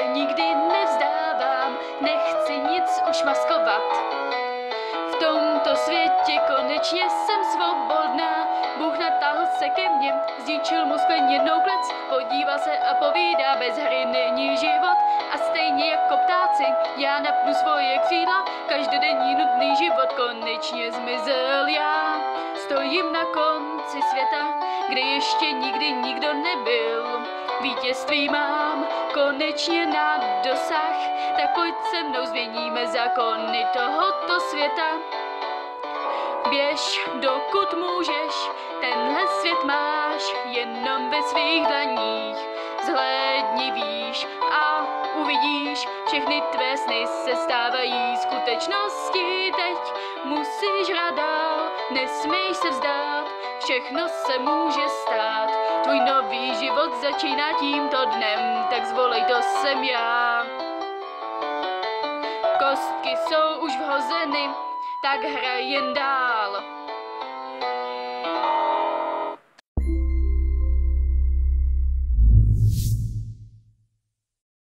se nikdy nevzdávám, nechci nic už maskovat. V tomto světě konečně jsem svobodná, Bůh natáhl se ke mně, zničil mu skleněnou klec, podívá se a povídá, bez hry není život. A stejně jako ptáci, já napnu svoje křídla, každodenní nudný život konečně zmizel. Já stojím na konci světa, kde ještě nikdy nikdo nebyl. Vítězství mám konečně na dosah, tak pojď se mnou, změníme zákony tohoto světa. Běž, dokud můžeš, tenhle svět máš jenom ve svých dlaních. Zhlédni výš a uvidíš, všechny tvé sny se stávají skutečností. Teď musíš hrát dál, nesmíš se vzdát, všechno se může stát. Tvůj nový život začíná tímto dnem, tak zvolej, to jsem já. Kostky jsou už vhozeny, tak hraj jen dál.